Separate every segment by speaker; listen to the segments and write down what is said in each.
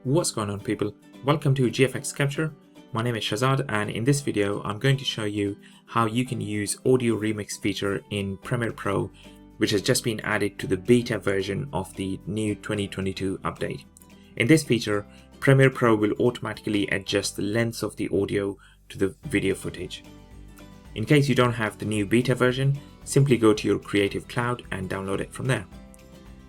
Speaker 1: What's going on, people? Welcome to GFX Kapture. My name is Shazad, and in this video I'm going to show you how you can use audio remix feature in Premiere Pro, which has just been added to the beta version of the new 2022 update. In this feature, Premiere Pro will automatically adjust the length of the audio to the video footage. In case you don't have the new beta version, simply go to your Creative Cloud and download it from there.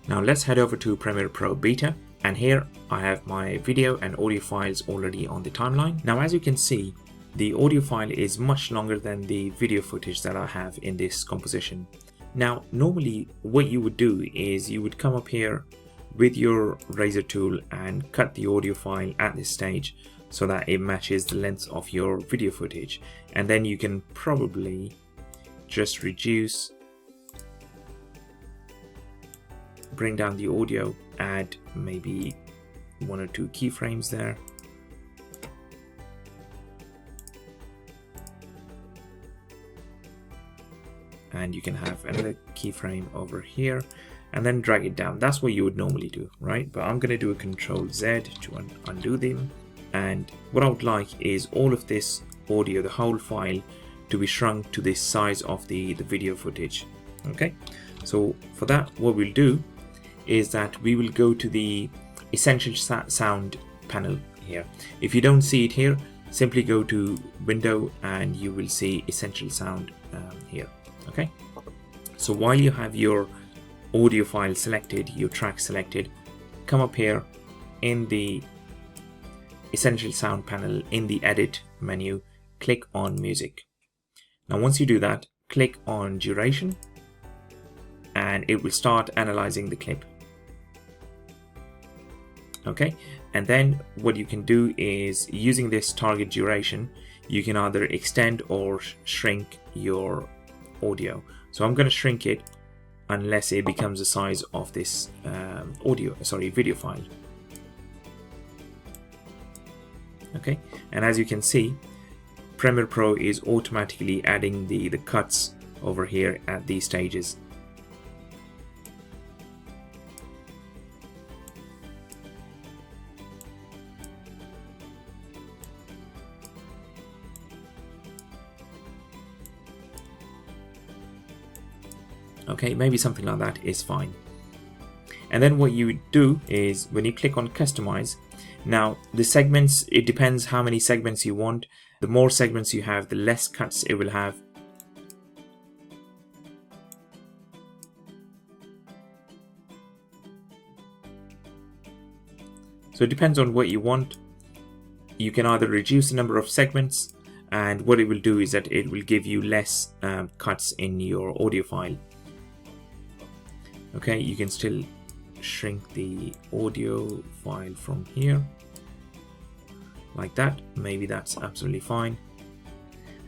Speaker 1: Now let's head over to Premiere Pro Beta, and here I have my video and audio files already on the timeline. Now as you can see, the audio file is much longer than the video footage that I have in this composition. Now normally what you would do is you would come up here with your razor tool and cut the audio file at this stage so that it matches the length of your video footage, and then you can probably just reduce, bring down the audio, add maybe 1 or 2 keyframes there, and you can have another keyframe over here and then drag it down. That's what you would normally do, right? But I'm going to do a Control Z to undo them, and what I would like is all of this audio, the whole file, to be shrunk to the size of the video footage. Okay, so for that what we'll do is that we will go to the Essential Sound panel here. If you don't see it here, simply go to Window and you will see Essential Sound here. Okay, so while you have your audio file selected, your track selected, come up here in the Essential Sound panel in the Edit menu, click on Music. Now once you do that, click on Duration and it will start analyzing the clip. Okay, and then what you can do is, using this target duration, you can either extend or shrink your audio. So I'm going to shrink it unless it becomes the size of this video file. Okay, and as you can see, Premiere Pro is automatically adding the cuts over here at these stages. Okay, maybe something like that is fine. And then what you would do is, when you click on Customize, now the segments, it depends how many segments you want. The more segments you have, the less cuts it will have. So it depends on what you want. You can either reduce the number of segments, and what it will do is that it will give you less cuts in your audio file. Okay, you can still shrink the audio file from here like that. Maybe that's absolutely fine.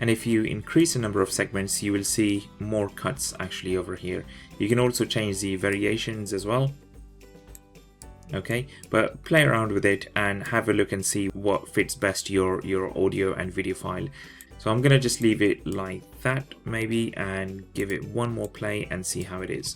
Speaker 1: And if you increase the number of segments, you will see more cuts actually over here. You can also change the variations as well. Okay, but play around with it and have a look and see what fits best your audio and video file. So I'm gonna just leave it like that maybe, and give it one more play and see how it is.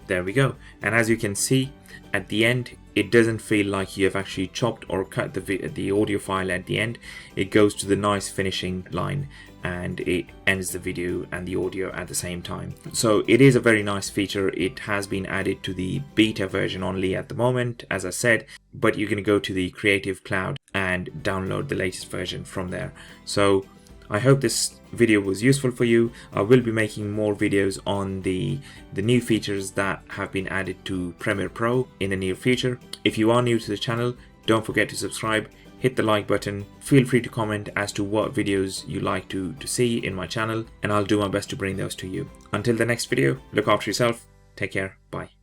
Speaker 1: There we go, and as you can see at the end, it doesn't feel like you have actually chopped or cut the audio file at the end. It goes to the nice finishing line and it ends the video and the audio at the same time. So it is a very nice feature. It has been added to the beta version only at the moment, as I said, but you can go to the Creative Cloud and download the latest version from there. So I hope this video was useful for you. I will be making more videos on the new features that have been added to Premiere Pro in the near future. If you are new to the channel, don't forget to subscribe, hit the like button. Feel free to comment as to what videos you like to see in my channel, and I'll do my best to bring those to you. Until the next video, look after yourself. Take care. Bye.